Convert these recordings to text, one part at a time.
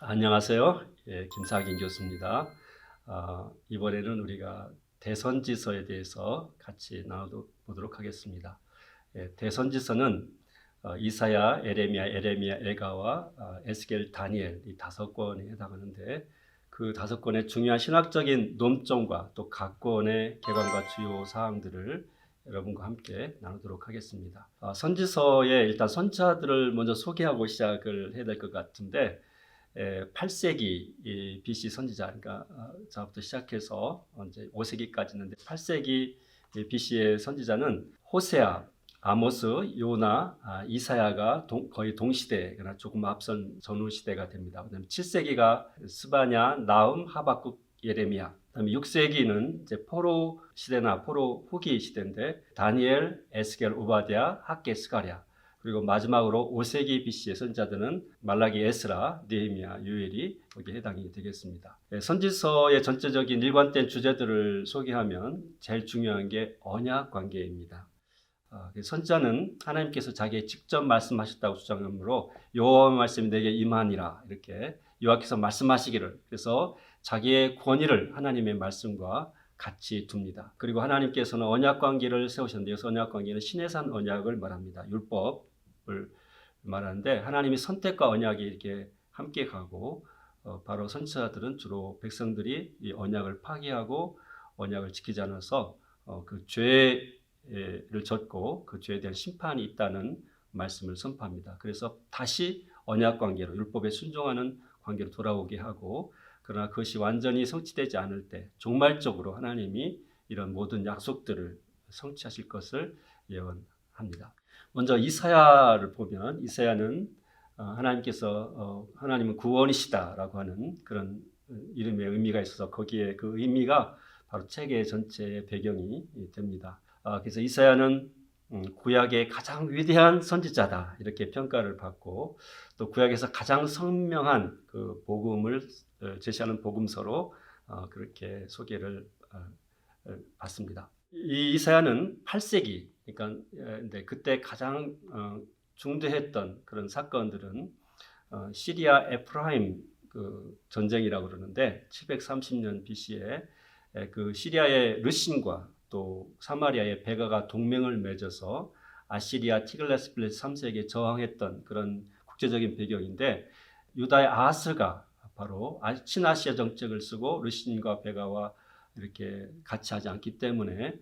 안녕하세요. 김사긴 교수입니다. 이번에는 우리가 대선지서에 대해서 같이 나눠보도록 하겠습니다. 대선지서는 이사야, 에레미야, 에가와 에스겔, 다니엘 이 5권에 해당하는데 그 5권의 중요한 신학적인 논점과 또 각 권의 개관과 주요 사항들을 여러분과 함께 나누도록 하겠습니다. 선지서의 일단 선자들을 먼저 소개하고 시작을 해야 될 것 같은데 8세기 BC 선지자, 그러니까 자부터 시작해서 이제 5세기까지 있는데 8세기 BC의 선지자는 호세아, 아모스, 요나, 이사야가 거의 동시대, 그러나 조금 앞선 전후 시대가 됩니다. 그다음에 7세기가 스바냐, 나훔, 하박국, 예레미야. 그다음에 6세기는 이제 포로 시대나 포로 후기 시대인데 다니엘, 에스겔, 오바댜, 학개, 스가랴. 그리고 마지막으로 5세기 BC의 선지자들은 말라기, 에스라, 느헤미야, 요엘이 거기에 해당이 되겠습니다. 선지서의 전체적인 일관된 주제들을 소개하면 제일 중요한 게 언약 관계입니다. 선지자는 하나님께서 자기의 직접 말씀하셨다고 주장하므로 여호와 말씀이 내게 임하니라 이렇게 여호와께서 말씀하시기를, 그래서 자기의 권위를 하나님의 말씀과 같이 둡니다. 그리고 하나님께서는 언약 관계를 세우셨는데 이 언약 관계는 시내산 언약을 말합니다. 율법을 말하는데 하나님이 선택과 언약이 이렇게 함께 가고 바로 선지자들은 주로 백성들이 이 언약을 파기하고 언약을 지키지 않아서 그 죄를 졌고 그 죄에 대한 심판이 있다는 말씀을 선포합니다. 그래서 다시 언약 관계로 율법에 순종하는 관계로 돌아오게 하고, 그러나 그것이 완전히 성취되지 않을 때 종말적으로 하나님이 이런 모든 약속들을 성취하실 것을 예언합니다. 먼저 이사야를 보면 이사야는 하나님은 구원이시다라고 하는 그런 이름의 의미가 있어서 거기에 그 의미가 바로 책의 전체의 배경이 됩니다. 그래서 이사야는 구약의 가장 위대한 선지자다 이렇게 평가를 받고, 또 구약에서 가장 선명한 그 복음을 제시하는 복음서로 그렇게 소개를 받습니다. 이 이사야는 8세기, 그러니까 그때 가장 중대했던 그런 사건들은 시리아 에프라임 그 전쟁이라고 그러는데 730년 BC에 그 시리아의 르신과 또 사마리아의 베가가 동맹을 맺어서 아시리아 티글라스필레스 3세에게 저항했던 그런 국제적인 배경인데, 유다의 아하스가 바로 친아시아 정책을 쓰고 르신과 베가와 이렇게 같이 하지 않기 때문에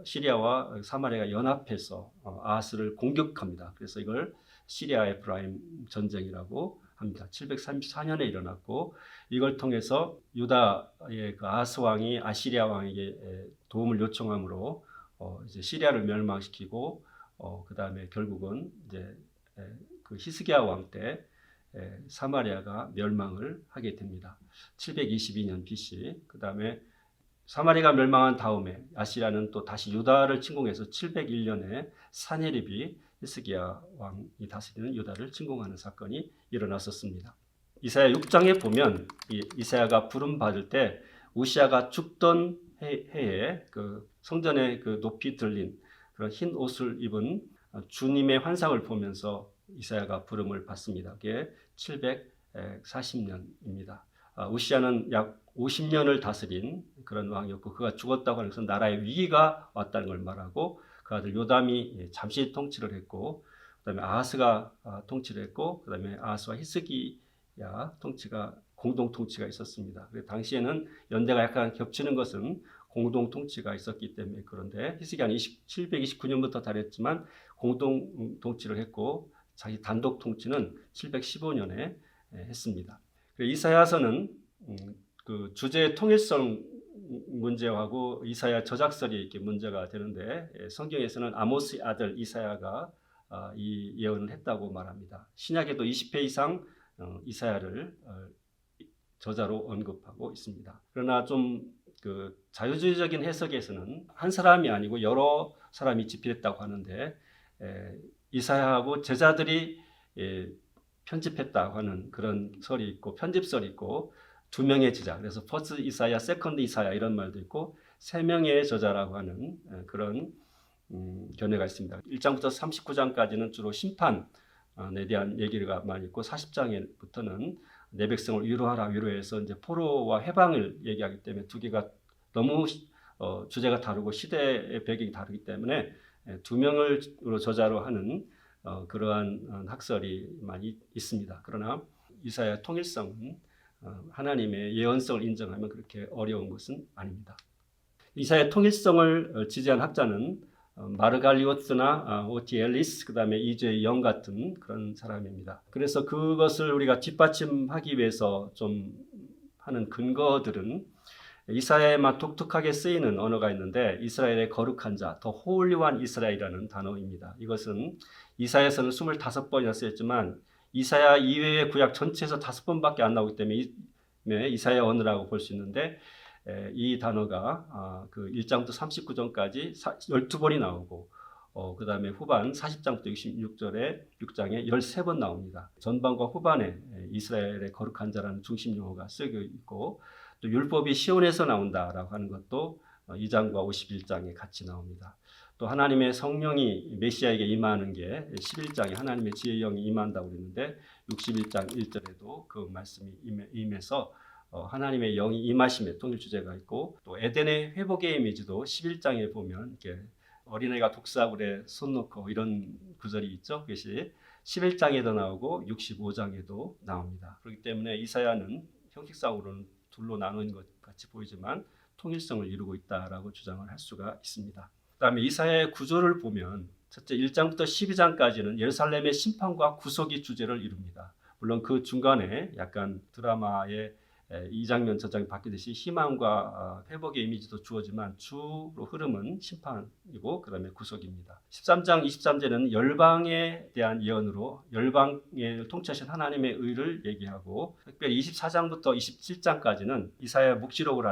시리아와 사마리아가 연합해서 아하스를 공격합니다. 그래서 이걸 시리아 에프라임 전쟁이라고 합니다. 734년에 일어났고, 이걸 통해서 유다의 그 아하스 왕이 아시리아 왕에게 도움을 요청함으로 이제 시리아를 멸망시키고, 그 다음에 결국은 이제 그 히스기야 왕 때 사마리아가 멸망을 하게 됩니다. 722년 BC. 그 다음에 사마리아가 멸망한 다음에 아시리아는 또 다시 유다를 침공해서 701년에 사네립이 히스기야 왕이 다스리는 유다를 침공하는 사건이 일어났었습니다. 이사야 6장에 보면 이사야가 부름 받을 때 우시아가 죽던 해에 그 성전에 그 높이 들린 그런 흰 옷을 입은 주님의 환상을 보면서 이사야가 부름을 받습니다. 그게 740년입니다. 우시아는 약 50년을 다스린 그런 왕이었고, 그가 죽었다고 하는 것은 나라의 위기가 왔다는 걸 말하고, 그 아들 요담이 잠시 통치를 했고, 그 다음에 아하스가 통치를 했고, 그 다음에 아하스와 히스기야 통치가 공동 통치가 있었습니다. 당시에는 연대가 약간 겹치는 것은 공동 통치가 있었기 때문에. 그런데 히스기야는 729년부터 다녔지만 공동 통치를 했고 자기 단독 통치는 715년에 했습니다. 이사야서는 그 주제의 통일성 문제하고 이사야 저작설이 이렇게 문제가 되는데, 성경에서는 아모스의 아들 이사야가 이 예언을 했다고 말합니다. 신약에도 20회 이상 이사야를 저자로 언급하고 있습니다. 그러나 좀 그 자유주의적인 해석에서는 한 사람이 아니고 여러 사람이 집필했다고 하는데, 이사야하고 제자들이 편집했다고 하는 그런 설이 있고, 편집설이 있고, 2명의 저자, 그래서 퍼스트 이사야, 세컨드 이사야 이런 말도 있고, 3명의 저자라고 하는 그런 견해가 있습니다. 1장부터 39장까지는 주로 심판에 대한 얘기가 많이 있고, 40장부터는 내 백성을 위로하라 위로해서 이제 포로와 해방을 얘기하기 때문에 두 개가 너무 주제가 다르고 시대의 배경이 다르기 때문에 두 명을 저자로 하는 그러한 학설이 많이 있습니다. 그러나 이사야 통일성은 하나님의 예언성을 인정하면 그렇게 어려운 것은 아닙니다. 이사야 통일성을 지지한 학자는 마르갈리오트나 오티 앨리스, 그 다음에 이제 영 같은 그런 사람입니다. 그래서 그것을 우리가 뒷받침하기 위해서 좀 하는 근거들은 이사야에만 독특하게 쓰이는 언어가 있는데 이스라엘의 거룩한 자, 더 홀리한 이스라엘이라는 단어입니다. 이것은 이사야에서는 25번이나 쓰였지만 이사야 이외의 구약 전체에서 5번밖에 안 나오기 때문에 이사야 언어라고 볼 수 있는데 이 단어가 그 1장부터 39장까지 12번이 나오고 그 다음에 후반 40장부터 6장에 13번 나옵니다. 전반과 후반에 이스라엘의 거룩한 자라는 중심 용어가 쓰여 있고 또 율법이 시온에서 나온다라고 하는 것도 2장과 51장에 같이 나옵니다. 또 하나님의 성령이 메시아에게 임하는 게 11장에 하나님의 지혜의 영이 임한다고 그랬는데 61장 1절에도 그 말씀이 임해서 하나님의 영이 임하심의 통일 주제가 있고 또 에덴의 회복의 이미지도 11장에 보면 이렇게 어린애가 독사굴에 손 놓고 이런 구절이 있죠. 그것이 11장에도 나오고 65장에도 나옵니다. 그렇기 때문에 이사야는 형식상으로는 둘로 나누는 것 같이 보이지만 통일성을 이루고 있다라고 주장을 할 수가 있습니다. 그다음에 이사야의 구조를 보면 첫째 1장부터 12장까지는 예루살렘의 심판과 구속이 주제를 이룹니다. 물론 그 중간에 약간 드라마의 이 장면 저 장면 바뀌듯이 희망과 회복의 이미지도 주어지만 주로 흐름은 심판이고 그 다음에 구속입니다. 13장 23절에는 열방에 대한 예언으로 열방을 통치하신 하나님의 의를 얘기하고 특별히 24장부터 27장까지는 이사야 묵시록을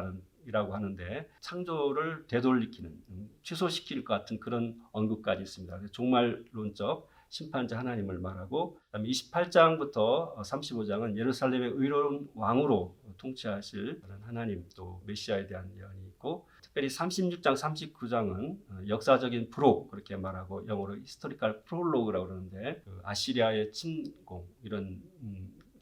이라고 하는데 창조를 되돌리키는 취소시킬 것 같은 그런 언급까지 있습니다. 종말론적 심판자 하나님을 말하고 그다음에 28장부터 35장은 예루살렘의 의로운 왕으로 통치하실 하나님 또 메시아에 대한 예언이 있고 특별히 36장 39장은 역사적인 프록 그렇게 말하고 영어로 히스토리컬 프롤로그라고 그러는데 그 아시리아의 침공 이런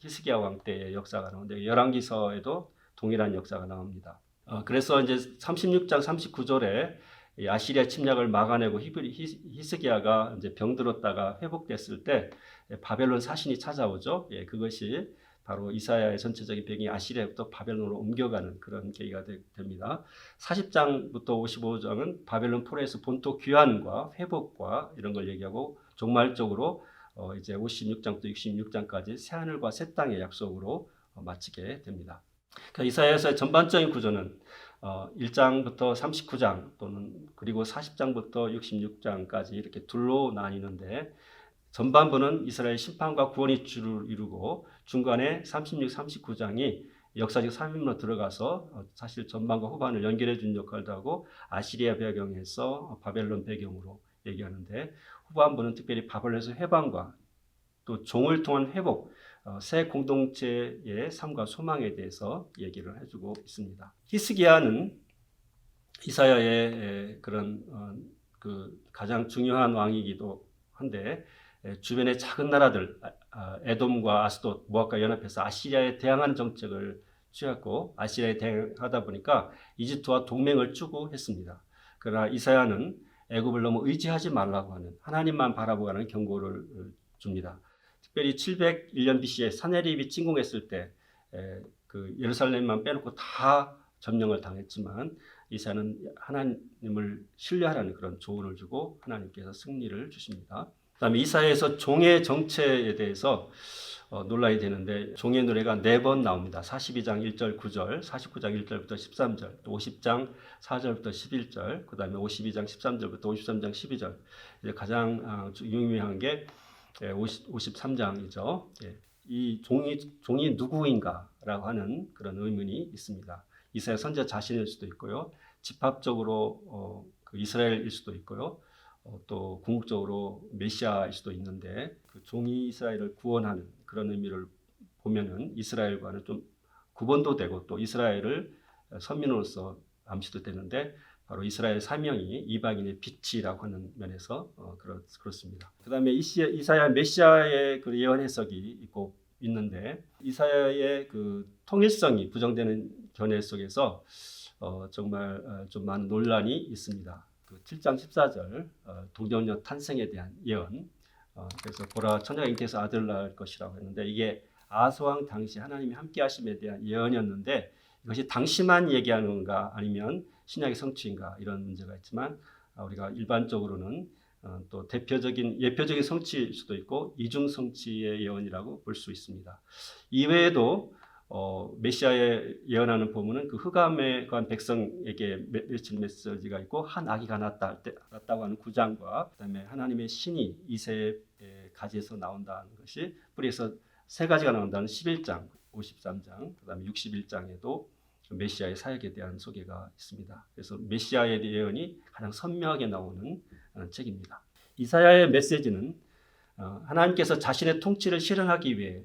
히스기야 왕 때의 역사가 나오는데 열왕기서에도 동일한 역사가 나옵니다. 그래서 이제 36장 39절에 아시리아 침략을 막아내고 히스기야가 이제 병들었다가 회복됐을 때 바벨론 사신이 찾아오죠. 그것이 바로 이사야의 전체적인 배경이 아시리아부터 바벨론으로 옮겨가는 그런 계기가 됩니다. 40장부터 55장은 바벨론 포로에서 본토 귀환과 회복과 이런 걸 얘기하고 종말적으로 이제 56장부터 66장까지 새 하늘과 새 땅의 약속으로 마치게 됩니다. 그러니까 이사야서의 전반적인 구조는 1장부터 39장 또는 그리고 40장부터 66장까지 이렇게 둘로 나뉘는데 전반부는 이스라엘 심판과 구원이 주를 이루고 중간에 36, 39장이 역사적 삽입으로 들어가서 사실 전반과 후반을 연결해 준 역할도 하고 아시리아 배경에서 바벨론 배경으로 얘기하는데 후반부는 특별히 바벨론에서 해방과 또 종을 통한 회복 새 공동체의 삶과 소망에 대해서 얘기를 해주고 있습니다. 히스기야는 이사야의 그런 그 가장 중요한 왕이기도 한데 주변의 작은 나라들 에돔과 아스돗, 모압과 연합해서 아시리아에 대항하는 정책을 취했고 아시리아에 대항하다 보니까 이집트와 동맹을 추구했습니다. 그러나 이사야는 애굽을 너무 의지하지 말라고 하는 하나님만 바라보고 하는 경고를 줍니다. 특별히 701년 BC에 사네립이 침공했을 때 그 예루살렘만 빼놓고 다 점령을 당했지만 이사야는 하나님을 신뢰하라는 그런 조언을 주고 하나님께서 승리를 주십니다. 그다음에 이사야에서 종의 정체에 대해서 논란이 되는데 종의 노래가 4번 나옵니다. 42장 1절 9절, 49장 1절부터 13절, 또 50장 4절부터 11절, 그다음에 52장 13절부터 53장 12절. 이제 가장 유명한 게 53장이죠. 이 종이 누구인가라고 하는 그런 의문이 있습니다. 이스라엘 선지자 자신일 수도 있고요. 집합적으로 그 이스라엘일 수도 있고요. 또 궁극적으로 메시아일 수도 있는데 그 종이 이스라엘을 구원하는 그런 의미를 보면은 이스라엘과는 좀 구분도 되고 또 이스라엘을 선민으로서 암시도 되는데 바로 이스라엘 사명이 이방인의 빛이라고 하는 면에서 그렇습니다. 그 다음에 이사야 메시아의 그 예언 해석이 있고 있는데 이사야의 그 통일성이 부정되는 견해 속에서 정말 좀 많은 논란이 있습니다. 그 7장 14절 동정녀 탄생에 대한 예언. 그래서 보라 처녀가 잉태해서 아들 낳을 것이라고 했는데 이게 아하스왕 당시 하나님이 함께 하심에 대한 예언이었는데 이것이 당시만 얘기하는 건가 아니면 신약의 성취인가 이런 문제가 있지만 우리가 일반적으로는 또 예표적인 성취일 수도 있고 이중 성취의 예언이라고 볼 수 있습니다. 이외에도 메시아의 예언하는 본문은 그 흑암에 관한 백성에게 맺힌 메시지가 있고 한 아기가 낳았다고 하는 9장과 그다음에 하나님의 신이 이새의 가지에서 나온다는 것이 뿌리에서 세 가지가 나온다는 11장, 53장, 그다음에 61장에도 메시아의 사역에 대한 소개가 있습니다. 그래서 메시아의 예언이 가장 선명하게 나오는 책입니다. 이사야의 메시지는 하나님께서 자신의 통치를 실현하기 위해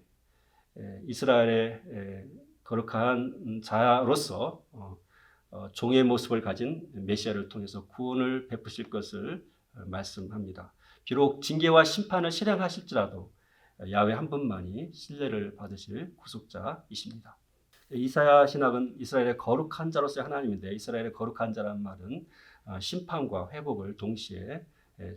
이스라엘의 거룩한 자로서 종의 모습을 가진 메시아를 통해서 구원을 베푸실 것을 말씀합니다. 비록 징계와 심판을 실행하실지라도 야훼 한 분만이 신뢰를 받으실 구속자이십니다. 이사야 신학은 이스라엘의 거룩한 자로서의 하나님인데 이스라엘의 거룩한 자란 말은 심판과 회복을 동시에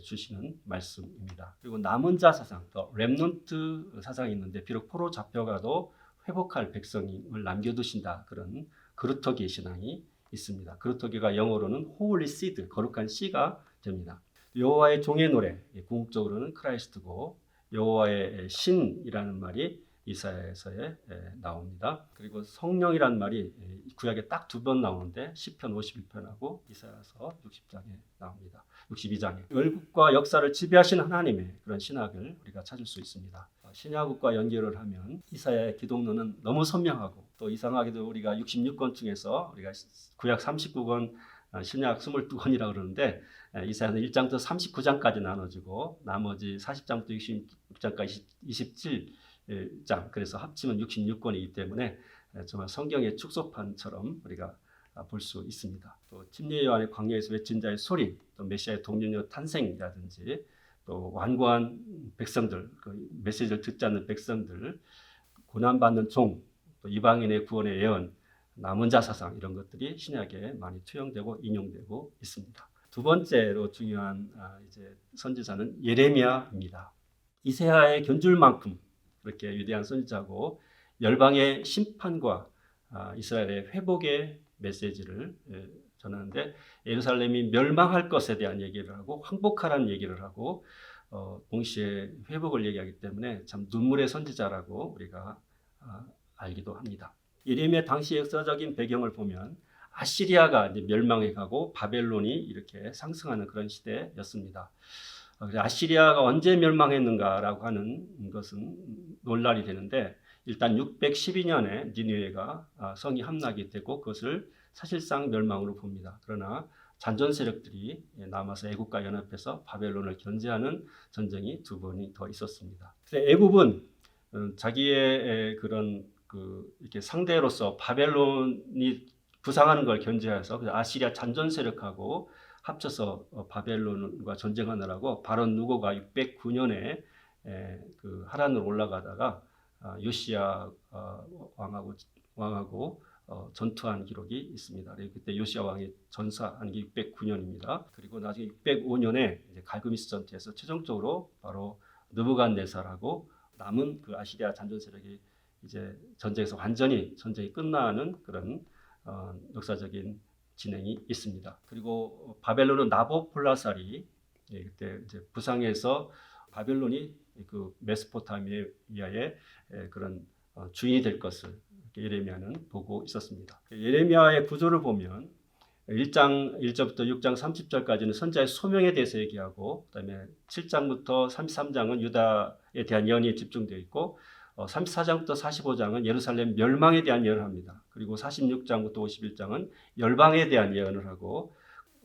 주시는 말씀입니다. 그리고 남은 자 사상, 렘넌트 사상이 있는데 비록 포로 잡혀가도 회복할 백성을 남겨두신다. 그런 그루터기 신앙이 있습니다. 그루터기가 영어로는 Holy Seed, 거룩한 씨가 됩니다. 여호와의 종의 노래, 궁극적으로는 크라이스트고 여호와의 신이라는 말이 이사야에서에 나옵니다. 그리고 성령이라는 말이 구약에 딱 2번 나오는데 시편 51편하고 이사야서 60장에 나옵니다. 62장에 열국과 역사를 지배하시는 하나님의 그런 신학을 우리가 찾을 수 있습니다. 신약국과 연결을 하면 이사야의 기독론은 너무 선명하고 또 이상하게도 우리가 66권 중에서 우리가 구약 39권 신약 22권이라고 그러는데 이사야는 1장부터 39장까지 나눠지고 나머지 40장부터 66장까지 27장 그래서 합치면 66권이기 때문에 정말 성경의 축소판처럼 우리가 볼 수 있습니다. 또 침례 요한의 광야에서 외친 자의 소리, 또 메시아의 동정녀 탄생이라든지 또 완고한 백성들, 그 메시지를 듣지 않는 백성들, 고난받는 종, 또 이방인의 구원의 예언, 남은 자 사상 이런 것들이 신약에 많이 투영되고 인용되고 있습니다. 두 번째로 중요한 이제 선지자는 예레미야입니다. 이새야의 견줄만큼 그렇게 위대한 선지자고 열방의 심판과 이스라엘의 회복의 메시지를 전하는데 예루살렘이 멸망할 것에 대한 얘기를 하고 항복하라는 얘기를 하고 동시에 회복을 얘기하기 때문에 참 눈물의 선지자라고 우리가 알기도 합니다. 예레미야 당시 역사적인 배경을 보면 아시리아가 이제 멸망해 가고 바벨론이 이렇게 상승하는 그런 시대였습니다. 아시리아가 언제 멸망했는가라고 하는 것은 논란이 되는데 일단 612년에 니느웨가 성이 함락이 되고 그것을 사실상 멸망으로 봅니다. 그러나 잔존 세력들이 남아서 애국과 연합해서 바벨론을 견제하는 전쟁이 2번이 더 있었습니다. 애굽은 자기의 그런 이렇게 상대로서 바벨론이 부상하는 걸 견제해서 아시리아 잔존 세력하고 합쳐서 바벨론과 전쟁하느라고 바론 누고가 609년에 그 하란으로 올라가다가 요시야 왕하고 전투한 기록이 있습니다. 그때 요시야 왕이 전사한 게 609년입니다. 그리고 나중에 605년에 갈그미스 전투에서 최종적으로 바로 느부갓네살하고 남은 그 아시리아 잔존 세력이 이제 전쟁에서 완전히 전쟁이 끝나는 그런 역사적인 진행이 있습니다. 그리고 바벨론은 나보폴라살이 그때 이제 부상해서 바벨론이 그 메소포타미아의 그런 주인이 될 것을 예레미야는 보고 있었습니다. 예레미야의 구조를 보면 1장 1절부터 6장 30절까지는 선지자의 소명에 대해서 얘기하고 그다음에 7장부터 33장은 유다에 대한 예언이 집중되어 있고 34장부터 45장은 예루살렘 멸망에 대한 예언을 합니다. 그리고 46장부터 51장은 열방에 대한 예언을 하고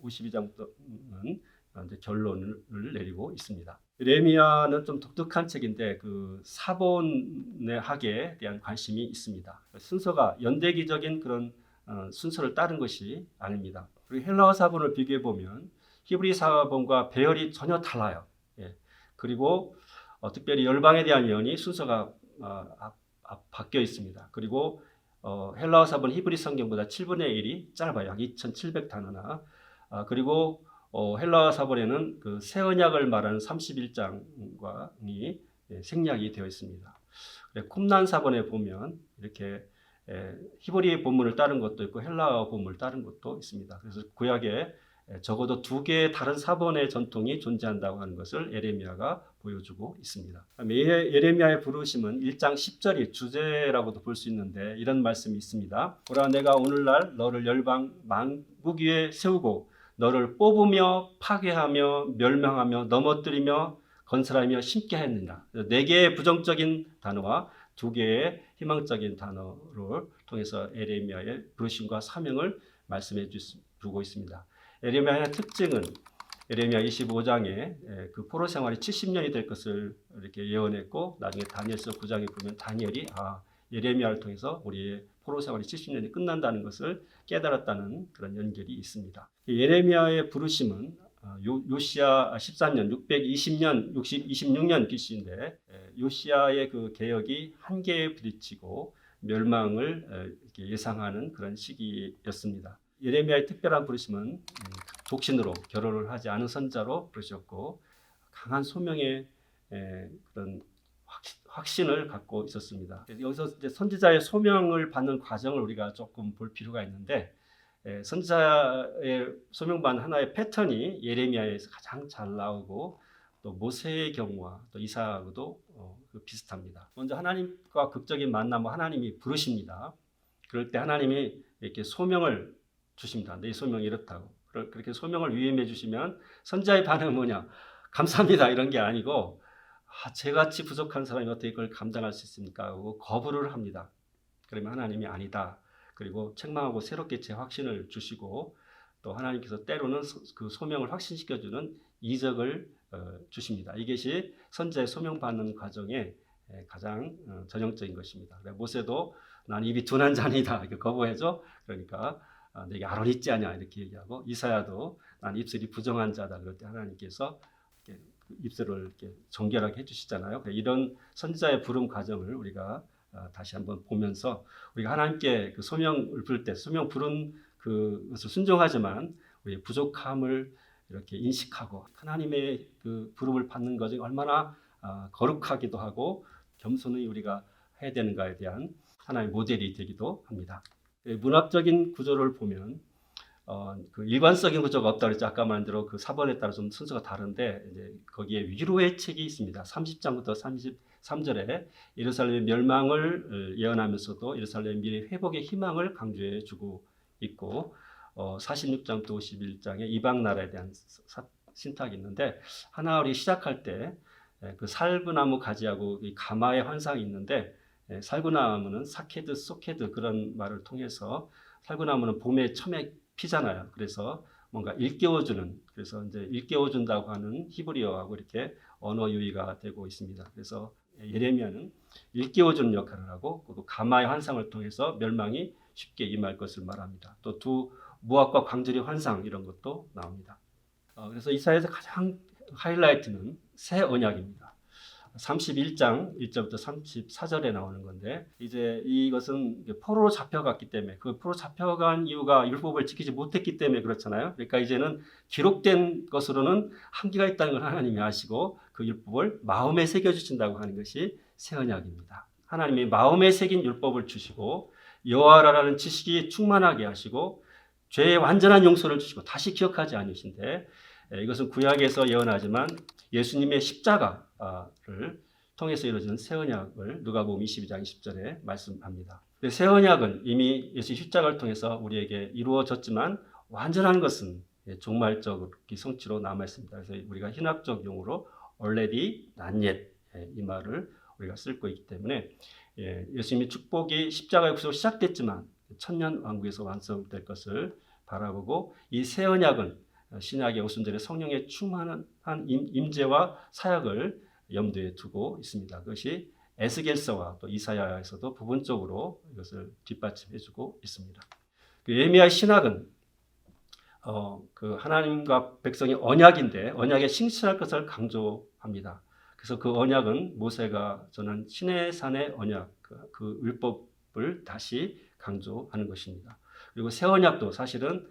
52장부터는 이제 결론을 내리고 있습니다. 예레미야는 좀 독특한 책인데 그 사본의 학에 대한 관심이 있습니다. 순서가 연대기적인 그런 순서를 따른 것이 아닙니다. 그리고 헬라어 사본을 비교해 보면 히브리 사본과 배열이 전혀 달라요. 그리고 특별히 열방에 대한 예언이 순서가 바뀌어 있습니다. 그리고 헬라어 사본 히브리 성경보다 7분의 1이 짧아요. 약 2,700단어나. 그리고 헬라어 사본에는 그 새 언약을 말하는 31장이 생략이 되어 있습니다. 쿰난 사본에 보면 이렇게 히브리 본문을 따른 것도 있고 헬라어 본문을 따른 것도 있습니다. 그래서 구약에 적어도 두 개의 다른 사본의 전통이 존재한다고 하는 것을 예레미야가 보여주고 있습니다. 예레미야의 부르심은 1장 10절이 주제라고도 볼 수 있는데 이런 말씀이 있습니다. 보라, 내가 오늘날 너를 열방 만국 위에 세우고 너를 뽑으며 파괴하며 멸망하며 넘어뜨리며 건설하며 심게 했느니라. 4개의 부정적인 단어와 2개의 희망적인 단어를 통해서 예레미야의 부르심과 사명을 말씀해 주고 있습니다. 예레미야의 특징은 예레미야 25장에 그 포로 생활이 70년이 될 것을 이렇게 예언했고, 나중에 다니엘서 9장에 보면 다니엘이 예레미야를 통해서 우리의 포로 생활이 70년이 끝난다는 것을 깨달았다는 그런 연결이 있습니다. 예레미야의 부르심은 요시야 14년 626년 기시인데, 요시야의 그 개혁이 한계에 부딪히고 멸망을 이렇게 예상하는 그런 시기였습니다. 예레미야의 특별한 부르심은 독신으로 결혼을 하지 않은 선자로 부르셨고, 강한 소명의 그런 확신을 갖고 있었습니다. 여기서 이제 선지자의 소명을 받는 과정을 우리가 조금 볼 필요가 있는데, 선지자의 소명받는 하나의 패턴이 예레미야에서 가장 잘 나오고, 또 모세의 경우와 또 이사야하고도 비슷합니다. 먼저 하나님과 극적인 만남, 하나님이 부르십니다. 그럴 때 하나님이 이렇게 소명을 주십니다. 내 소명이 이렇다고. 그렇게 소명을 위임해 주시면 선지자의 반응은 뭐냐? 감사합니다, 이런 게 아니고, 저같이 부족한 사람이 어떻게 그걸 감당할 수 있습니까? 하고 거부를 합니다. 그러면 하나님이 아니다. 그리고 책망하고 새롭게 재확신을 주시고, 또 하나님께서 때로는 그 소명을 확신시켜주는 이적을 주십니다. 이것이 선지자의 소명받는 과정의 가장 전형적인 것입니다. 모세도 난 입이 둔한 자니다 이렇게 거부해줘. 그러니까 내게 아론 있지 않냐 이렇게 얘기하고, 이사야도 난 입술이 부정한 자다. 그럴 때 하나님께서 이렇게 입술을 이렇게 정결하게 해주시잖아요. 이런 선지자의 부름 과정을 우리가 다시 한번 보면서, 우리가 하나님께 그 소명을 부를 때 소명 부른 그것을 순종하지만 우리의 부족함을 이렇게 인식하고, 하나님의 그 부름을 받는 것이 얼마나 거룩하기도 하고 겸손히 우리가 해야 되는가에 대한 하나의 모델이 되기도 합니다. 문학적인 구조를 보면 그 일관적인 구조가 없다 그랬죠. 아까 말한 대로 그 사본에 따라 좀 순서가 다른데, 이제 거기에 위로의 책이 있습니다. 30장부터 33절에 예루살렘의 멸망을 예언하면서도 예루살렘 미래 회복의 희망을 강조해 주고 있고, 46장부터 51장에 이방 나라에 대한 신탁이 있는데, 하나 우리 시작할 때 그 살구나무 가지하고 가마의 환상이 있는데, 살구나무는 사케드, 소케드 그런 말을 통해서, 살구나무는 봄에 처음에 피잖아요. 그래서 뭔가 일깨워주는, 그래서 이제 일깨워준다고 하는 히브리어하고 이렇게 언어 유희가 되고 있습니다. 그래서 예레미야는 일깨워주는 역할을 하고, 또 가마의 환상을 통해서 멸망이 쉽게 임할 것을 말합니다. 또 두 모압과 광절의 환상 이런 것도 나옵니다. 그래서 이사야에서 가장 하이라이트는 새 언약입니다. 31장 1절부터 34절에 나오는 건데, 이제 이것은 포로로 잡혀갔기 때문에, 그 포로 잡혀간 이유가 율법을 지키지 못했기 때문에 그렇잖아요. 그러니까 이제는 기록된 것으로는 한계가 있다는 걸 하나님이 아시고, 그 율법을 마음에 새겨주신다고 하는 것이 새 언약입니다. 하나님이 마음에 새긴 율법을 주시고, 여호와라는 지식이 충만하게 하시고, 죄의 완전한 용서를 주시고 다시 기억하지 않으신데, 이것은 구약에서 예언하지만 예수님의 십자가를 통해서 이루어지는 새 언약을 누가복음 22장 20절에 말씀합니다. 새 언약은 이미 예수 십자가를 통해서 우리에게 이루어졌지만, 완전한 것은 종말적 성취로 남아 있습니다. 그래서 우리가 신학적 용어로 already, not yet 이 말을 우리가 쓰고 있기 때문에, 예수님의 축복이 십자가의 구속으로 시작됐지만 천년 왕국에서 완성될 것을 바라보고, 이 새 언약은 신약의 오순절에 성령의 충만한 임재와 사역을 염두에 두고 있습니다. 그것이 에스겔서와 또 이사야에서도 부분적으로 이것을 뒷받침해주고 있습니다. 예레미야의 신학은 그 하나님과 백성의 언약인데, 언약에 신실할 것을 강조합니다. 그래서 그 언약은 모세가 전한 시내산의 언약, 그 율법을 다시 강조하는 것입니다. 그리고 새 언약도 사실은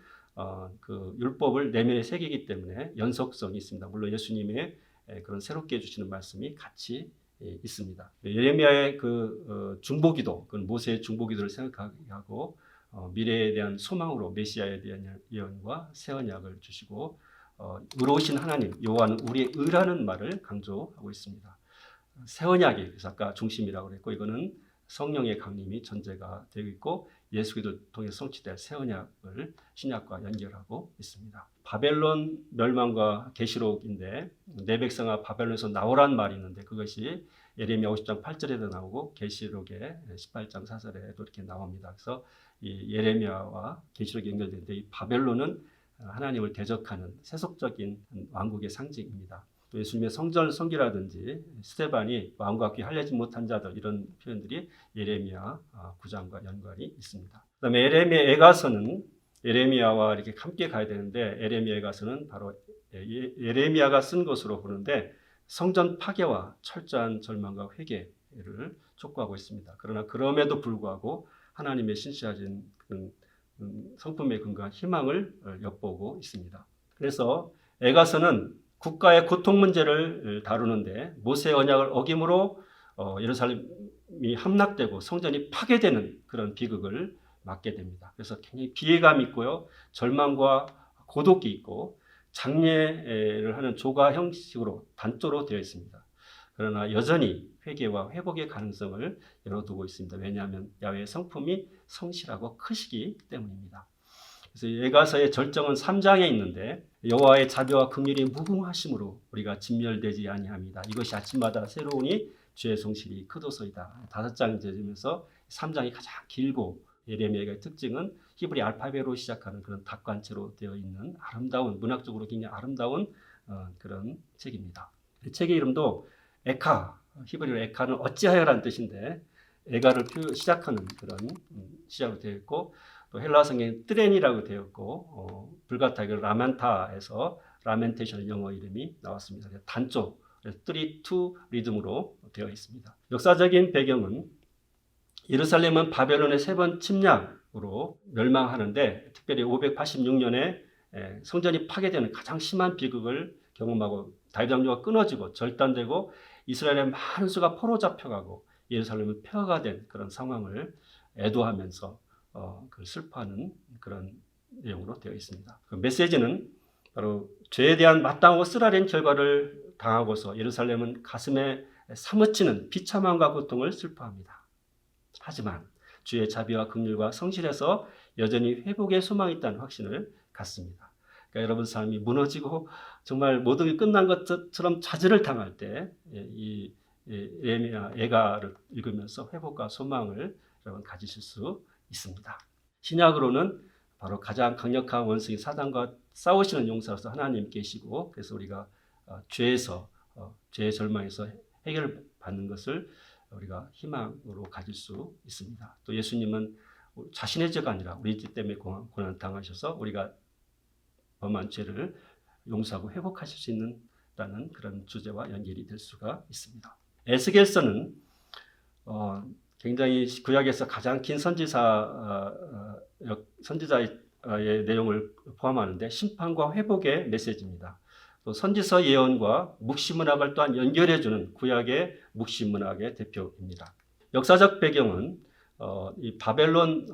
그 율법을 내면에 새기기 때문에 연속성이 있습니다. 물론 예수님의 그런 새롭게 해주시는 말씀이 같이 있습니다. 예레미야의 그 중보기도, 그 모세의 중보기도를 생각하게 하고 미래에 대한 소망으로 메시아에 대한 예언과 새 언약을 주시고 의로우신 하나님, 여호와는 우리의 의라는 말을 강조하고 있습니다. 새 언약이 그래서 아까 중심이라고 그랬고 이거는 성령의 강림이 전제가 되어 있고 예수 그리스도를 통해 성취될 새 언약을 신약과 연결하고 있습니다. 바벨론 멸망과 계시록인데 내 백성아 바벨론에서 나오란 말이 있는데 그것이 예레미야 50장 8절에도 나오고 계시록의 18장 4절에도 이렇게 나옵니다. 그래서 이 예레미야와 계시록이 연결되는데 이 바벨론은 하나님을 대적하는 세속적인 왕국의 상징입니다. 또 예수님의 성전 성기라든지 스데반이 왕과 귀 할례지 못한 자들 이런 표현들이 예레미야 9장과 연관이 있습니다. 그다음에 예레미야 애가서는 예레미야와 이렇게 함께 가야 되는데 예레미야 애가서는 바로 예레미야가 쓴 것으로 보는데 성전 파괴와 철저한 절망과 회개를 촉구하고 있습니다. 그러나 그럼에도 불구하고 하나님의 신실하신 성품에 근거한 희망을 엿보고 있습니다. 그래서 애가서는 국가의 고통 문제를 다루는데 모세의 언약을 어김으로 예루살렘이 함락되고 성전이 파괴되는 그런 비극을 맞게 됩니다. 그래서 굉장히 비애감이 있고요. 절망과 고독이 있고 장례를 하는 조가 형식으로 단조로 되어 있습니다. 그러나 여전히 회개와 회복의 가능성을 열어두고 있습니다. 왜냐하면 야훼의 성품이 성실하고 크시기 때문입니다. 그래서 예가서의 절정은 3장에 있는데 여호와의 자비와 긍휼이 무궁하심으로 우리가 진멸되지 아니합니다. 이것이 아침마다 새로우니 주의 성실이 크도소이다. 5장 되면서 3장이 가장 길고 예레미야의 특징은 히브리 알파벳으로 시작하는 그런 닭관체로 되어 있는 아름다운 문학적으로 굉장히 아름다운 그런 책입니다. 이 책의 이름도 에카, 히브리어로 에카는 어찌하여라는 뜻인데 에가를 시작하는 그런 시작으로 되어 있고 또 헬라어 성경에 뜨렌이라고 되어 있고 불가타가 라멘타에서 라멘테이션 영어 이름이 나왔습니다. 단조, 3-2 리듬으로 되어 있습니다. 역사적인 배경은 예루살렘은 바벨론의 3번 침략으로 멸망하는데 특별히 586년에 성전이 파괴되는 가장 심한 비극을 경험하고 다윗 왕조가 끊어지고 절단되고 이스라엘의 많은 수가 포로 잡혀가고 예루살렘은 폐허가 된 그런 상황을 애도하면서 그걸 슬퍼하는 그런 내용으로 되어 있습니다. 그 메시지는 바로 죄에 대한 마땅하고 쓰라린 결과를 당하고서 예루살렘은 가슴에 사무치는 비참함과 고통을 슬퍼합니다. 하지만 주의 자비와 긍휼과 성실에서 여전히 회복의 소망이 있다는 확신을 갖습니다. 그러니까 여러분 삶이 무너지고 정말 모든 게 끝난 것처럼 좌절을 당할 때 이 예레미야 애가를 읽으면서 회복과 소망을 여러분 가지실 수 있습니다. 신약으로는 바로 가장 강력한 원수인 사단과 싸우시는 용사로서 하나님 계시고 그래서 우리가 죄의 절망에서 해결을 받는 것을 우리가 희망으로 가질 수 있습니다. 또 예수님은 자신의 죄가 아니라 우리 죄 때문에 고난 당하셔서 우리가 범한 죄를 용서하고 회복하실 수 있다는 그런 주제와 연결이 될 수가 있습니다. 에스겔서는 굉장히 구약에서 가장 긴 선지자의 내용을 포함하는데 심판과 회복의 메시지입니다. 또 선지서 예언과 묵시문학을 또한 연결해주는 구약의 묵시문학의 대표입니다. 역사적 배경은 이 바벨론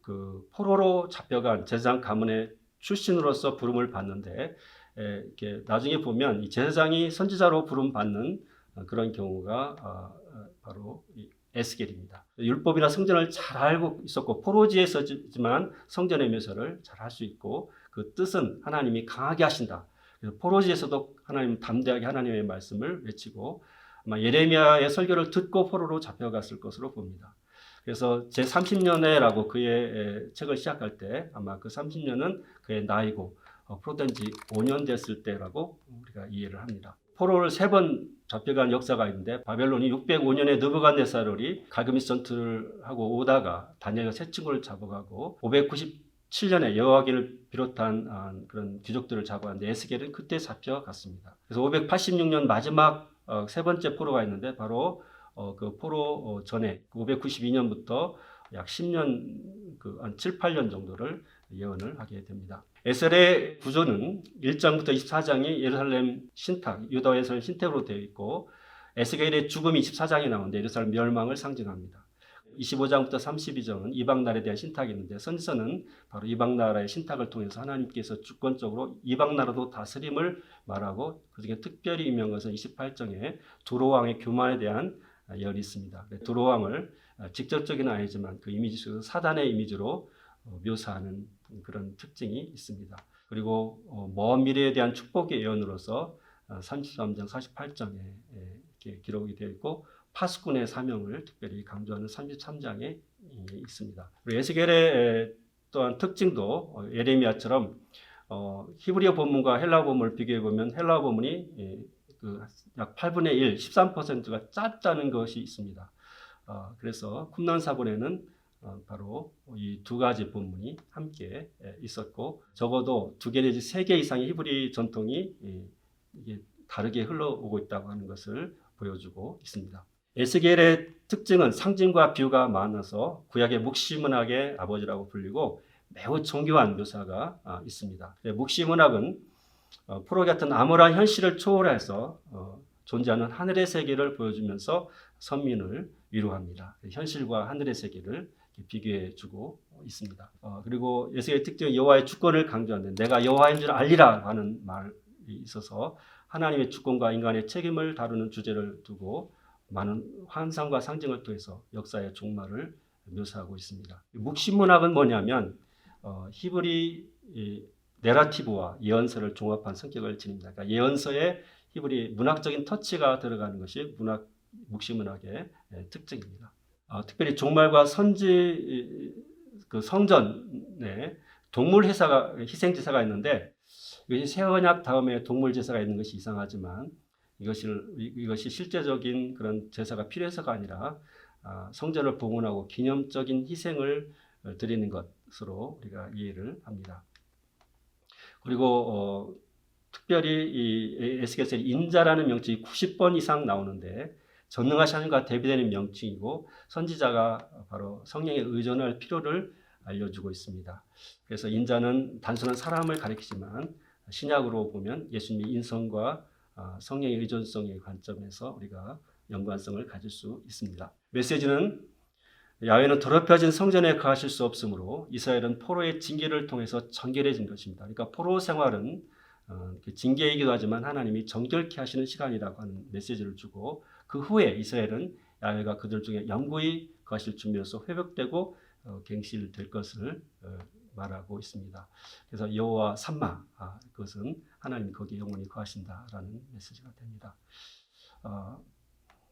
그 포로로 잡혀간 제사장 가문의 출신으로서 부름을 받는데 이렇게 나중에 보면 이 제사장이 선지자로 부름 받는 그런 경우가 바로 에스겔입니다. 율법이나 성전을 잘 알고 있었고 포로지에 있었지만 성전의 묘사를 잘 할 수 있고 그 뜻은 하나님이 강하게 하신다. 그래서 포로지에서도 하나님 담대하게 하나님의 말씀을 외치고 아마 예레미야의 설교를 듣고 포로로 잡혀갔을 것으로 봅니다. 그래서 제 30년에라고 그의 책을 시작할 때 아마 그 30년은 그의 나이고 포로된 지 5년 됐을 때라고 우리가 이해를 합니다. 포로를 3번 잡혀간 역사가 있는데 바벨론이 605년에 느부갓네살이 가그미스 전투를 하고 오다가 다니엘과 세 친구를 잡아가고 597년에 여호와긴을 비롯한 그런 귀족들을 잡아왔는데 에스겔은 그때 잡혀갔습니다. 그래서 586년 마지막 세 번째 포로가 있는데 바로 그 포로 전에 592년부터 약 10년 한 7, 8년 정도를 예언을 하게 됩니다. 에셀의 구조는 1장부터 24장이 예루살렘 신탁, 유다에서는 신탁으로 되어 있고 에스겔의 죽음이 24장에 나오는데 예루살렘 멸망을 상징합니다. 25장부터 32장은 이방 나라에 대한 신탁이 있는데 선지서는 바로 이방 나라의 신탁을 통해서 하나님께서 주권적으로 이방 나라도 다스림을 말하고 그중에 특별히 유명한 것은 28장에 두로 왕의 교만에 대한 예언이 있습니다. 두로 왕을 직접적인 아니지만 그 이미지 속에서 사단의 이미지로 묘사하는 그런 특징이 있습니다. 그리고 먼 미래에 대한 축복의 예언으로서 33장, 48장에 이렇게 기록이 되어 있고 파수꾼의 사명을 특별히 강조하는 33장에 있습니다. 그리고 에스겔의 또한 특징도 예레미야처럼 히브리어 본문과 헬라어 본문을 비교해 보면 헬라어 본문이 약 8분의 1, 13%가 짧다는 것이 있습니다. 그래서 쿰난사본에는 바로 이 두 가지 본문이 함께 있었고 적어도 2개 내지 3개 이상의 히브리 전통이 이게 다르게 흘러오고 있다고 하는 것을 보여주고 있습니다. 에스겔의 특징은 상징과 비유가 많아서 구약의 묵시문학의 아버지라고 불리고 매우 정교한 묘사가 있습니다. 묵시문학은 프로 같은 암울한 현실을 초월해서 존재하는 하늘의 세계를 보여주면서 선민을 위로합니다. 현실과 하늘의 세계를 비교해주고 있습니다. 그리고 에스겔의 특징은 여호와의 주권을 강조하는데 내가 여호와인 줄 알리라 하는 말이 있어서 하나님의 주권과 인간의 책임을 다루는 주제를 두고 많은 환상과 상징을 통해서 역사의 종말을 묘사하고 있습니다. 묵시문학은 뭐냐면 히브리 내러티브와 예언서를 종합한 성격을 지닙니다. 그러니까 예언서에 히브리 문학적인 터치가 들어가는 것이 묵시문학의 특징입니다. 특별히 종말과 선지 성전에 동물 희생제사가 있는데 이것이 새 언약 다음에 동물 제사가 있는 것이 이상하지만 이것이 실제적인 그런 제사가 필요해서가 아니라 성전을 봉헌하고 기념적인 희생을 드리는 것으로 우리가 이해를 합니다. 그리고 특별히 이 에스겔서에 인자라는 명칭이 90번 이상 나오는데 전능하신 하나님과 대비되는 명칭이고 선지자가 바로 성령에 의존할 필요를 알려주고 있습니다. 그래서 인자는 단순한 사람을 가리키지만 신약으로 보면 예수님의 인성과 성령의 의존성의 관점에서 우리가 연관성을 가질 수 있습니다. 메시지는 야훼는 더럽혀진 성전에 거하실 수 없으므로 이스라엘은 포로의 징계를 통해서 정결해진 것입니다. 그러니까 포로 생활은 징계이기도 하지만 하나님이 정결케 하시는 시간이라고 하는 메시지를 주고 그 후에 이스라엘은 야훼가 그들 중에 영구히 거하실 준비로서 회복되고 갱실될 것을 말하고 있습니다. 그래서 여호와 삼마 그것은 하나님이 거기에 영원히 거하신다라는 메시지가 됩니다.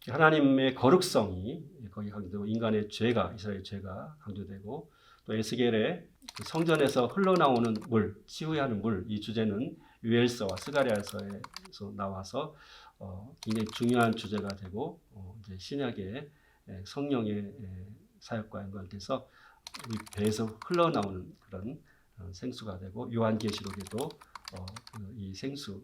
하나님의 거룩성이 거기 강조되고 인간의 죄가 이스라엘의 죄가 강조되고 또 에스겔의 그 성전에서 흘러나오는 물, 치유하는 물 이 주제는 유엘서와 스가랴서에서 나와서 굉장히 중요한 주제가 되고 이제 신약의 성령의 사역과 연관돼서 이 배에서 흘러나오는 그런 생수가 되고 요한계시록에도 이 생수가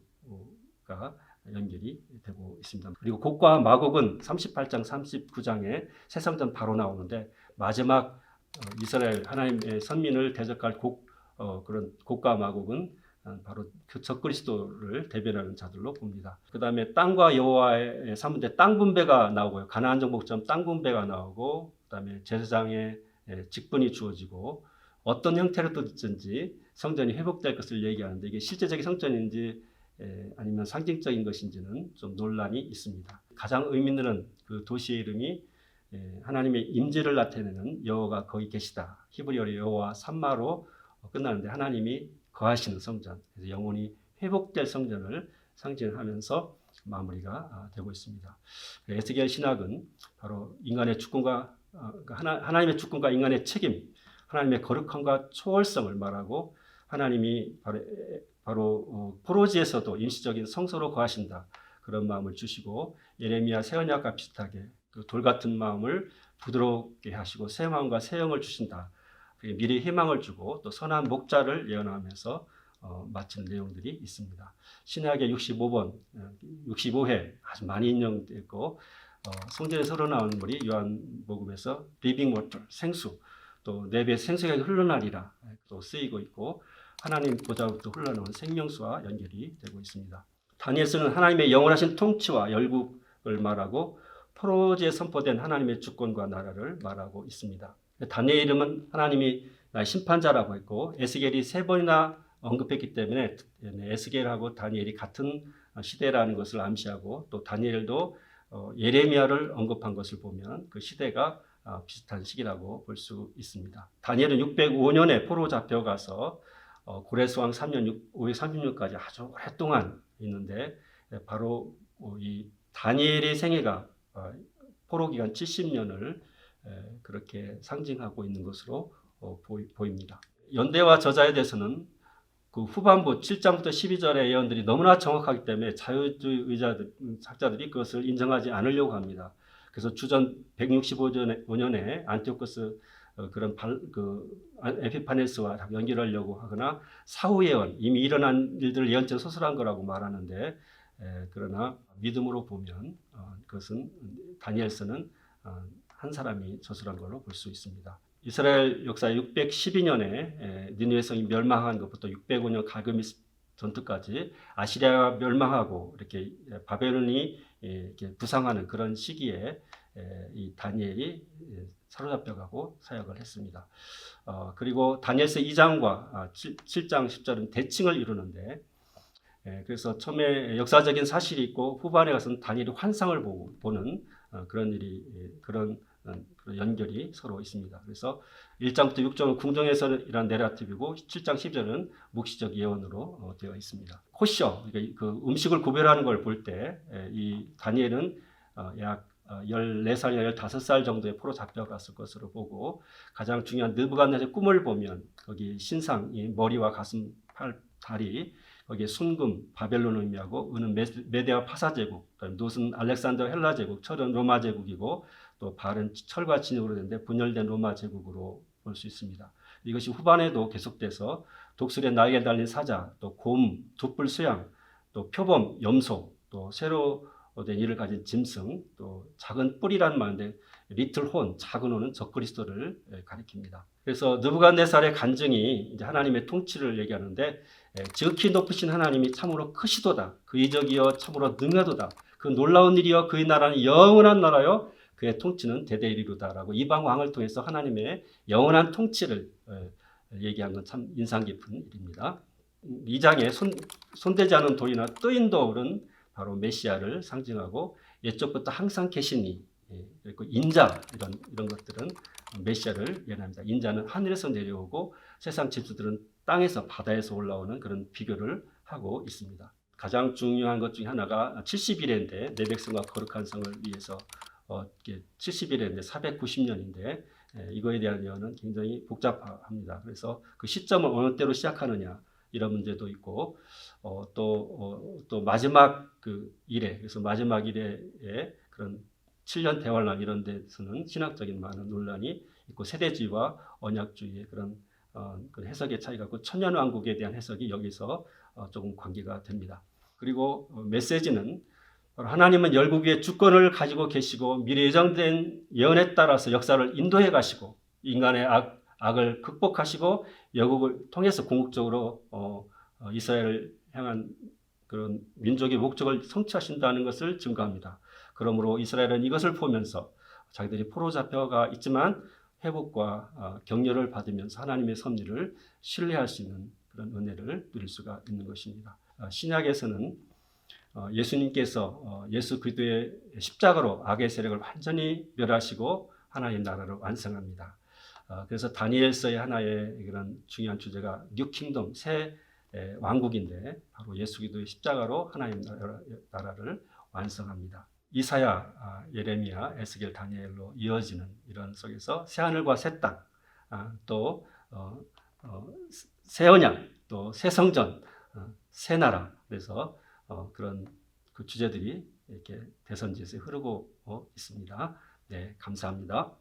연결이 되고 있습니다. 그리고 곡과 마곡은 38장, 39장에 새 성전 바로 나오는데 마지막 이스라엘 하나님의 선민을 대적할 그런 곡과 마곡은 바로 그 적그리스도를 대변하는 자들로 봅니다. 그 다음에 땅과 여호와의 사문대 땅 분배가 나오고요. 가나안 정복점 땅 분배가 나오고 그 다음에 제사장의 직분이 주어지고 어떤 형태로든지 성전이 회복될 것을 얘기하는데 이게 실제적인 성전인지 아니면 상징적인 것인지는 좀 논란이 있습니다. 가장 의미 있는 그 도시의 이름이 하나님의 임재를 나타내는 여호와가 거기 계시다. 히브리어로 여호와 삼마로 끝나는데 하나님이 거하시는 성전, 그래서 영원히 회복될 성전을 상징하면서 마무리가 되고 있습니다. 에스겔 신학은 바로 인간의 주권과 하나님의 주권과 인간의 책임, 하나님의 거룩함과 초월성을 말하고 하나님이 바로 포로지에서도 임시적인 성소로 거하신다. 그런 마음을 주시고 예레미야 새 언약과 비슷하게 그 돌 같은 마음을 부드럽게 하시고 새 마음과 새 영을 주신다. 미래의 희망을 주고 또 선한 목자를 예언하면서 마치는 내용들이 있습니다. 신약의 65회 아주 많이 인용되고 성전에서 흘러나온 물이 요한복음에서 리빙 워터, 생수, 또 내 배에 생수가 흘러나리라 또 쓰이고 있고 하나님 보좌로부터 흘러나온 생명수와 연결이 되고 있습니다. 다니엘서는 하나님의 영원하신 통치와 열국을 말하고 포로지에 선포된 하나님의 주권과 나라를 말하고 있습니다. 다니엘 이름은 하나님이 나의 심판자라고 했고 에스겔이 3번이나 언급했기 때문에 에스겔하고 다니엘이 같은 시대라는 것을 암시하고 또 다니엘도 예레미야를 언급한 것을 보면 그 시대가 비슷한 시기라고 볼 수 있습니다. 다니엘은 605년에 포로 잡혀가서 고레스왕 3년 536까지 아주 오랫동안 있는데 바로 이 다니엘의 생애가 포로 기간 70년을 그렇게 상징하고 있는 것으로 보입니다. 연대와 저자에 대해서는 그 후반부 7장부터 12절의 예언들이 너무나 정확하기 때문에 자유주의 학자들이 그것을 인정하지 않으려고 합니다. 그래서 주전 165년에 안티오코스 그런 에피파네스와 연결하려고 하거나 사후 예언, 이미 일어난 일들을 예언처럼 서술한 거라고 말하는데 그러나 믿음으로 보면 그것은 다니엘서는 한 사람이 저술한 걸로 볼 수 있습니다. 이스라엘 역사 612년에 니느웨 성이 멸망한 것부터 605년 가그미스 전투까지 아시리아가 멸망하고 이렇게 바벨론이 이렇게 부상하는 그런 시기에 이 다니엘이 사로잡혀가고 사역을 했습니다. 그리고 다니엘서 2장과 7장 10절은 대칭을 이루는데 그래서 처음에 역사적인 사실이 있고 후반에 가서는 다니엘이 환상을 보는 그런 일이 그런 연결이 서로 있습니다. 그래서 1장부터 6장은 궁정에서이란 내러티브이고 7장 10절은 묵시적 예언으로 되어 있습니다. 코셔, 그러니까 그 음식을 구별하는 걸 볼 때 이 다니엘은 약 14살이나 15살 정도의 포로 잡혀갔을 것으로 보고 가장 중요한 느부갓네살 꿈을 보면 거기 신상이 머리와 가슴, 팔, 다리 거기에 순금 바벨론을 의미하고 은은 메데와 파사 제국, 노스는 알렉산더 헬라 제국, 철은 로마 제국이고 또 발은 철과 진흙으로 된데 분열된 로마 제국으로 볼 수 있습니다. 이것이 후반에도 계속돼서 독수리의 날개 달린 사자, 또 곰, 둑불 수양, 또 표범, 염소, 또 새로 된 이를 가진 짐승, 또 작은 뿔이라는 말인데 리틀 혼, 작은 혼은 적그리스도를 가리킵니다. 그래서 느부갓네살의 간증이 이제 하나님의 통치를 얘기하는데 지극히 높으신 하나님이 참으로 크시도다. 그 이적이여 참으로 능하도다. 그 놀라운 일이여 그의 나라는 영원한 나라여 그의 통치는 대대이르도다라고 이방 왕을 통해서 하나님의 영원한 통치를 얘기한 건 참 인상 깊은 일입니다. 2장에 손대지 않은 돌이나 뜨인 돌은 바로 메시아를 상징하고 옛적부터 항상 계신 이 그리고 인자 이런 것들은 메시아를 예언합니다. 인자는 하늘에서 내려오고 세상 집수들은 땅에서 바다에서 올라오는 그런 비교를 하고 있습니다. 가장 중요한 것 중에 하나가 70일인데 내 백성과 거룩한 성을 위해서 70일인데 490년인데 이거에 대한 예언은 굉장히 복잡합니다. 그래서 그 시점을 어느 때로 시작하느냐 이런 문제도 있고 또 마지막 그 일에 그래서 마지막 일에 그런 7년 대환란 이런 데서는 신학적인 많은 논란이 있고 세대주의와 언약주의의 그런 해석의 차이가 있고 천년왕국에 대한 해석이 여기서 조금 관계가 됩니다. 그리고 메시지는 하나님은 열국 위에 주권을 가지고 계시고 미래 예정된 예언에 따라서 역사를 인도해 가시고 인간의 악을 극복하시고 열국을 통해서 궁극적으로 이스라엘을 향한 그런 민족의 목적을 성취하신다는 것을 증거합니다. 그러므로 이스라엘은 이것을 보면서 자기들이 포로 잡혀가 있지만 회복과 격려를 받으면서 하나님의 섭리를 신뢰할 수 있는 그런 은혜를 누릴 수가 있는 것입니다. 신약에서는 예수님께서 예수 그리스도의 십자가로 악의 세력을 완전히 멸하시고 하나님 나라를 완성합니다. 그래서 다니엘서의 하나의 그런 중요한 주제가 뉴 킹덤, 새 왕국인데 바로 예수 그리스도의 십자가로 하나님 나라를 완성합니다. 이사야, 예레미야, 에스겔, 다니엘로 이어지는 이런 속에서 새 하늘과 새 땅, 또 새 언약, 또 새 성전, 새 나라. 그래서 그런 그 주제들이 이렇게 대선지에서 흐르고 있습니다. 네, 감사합니다.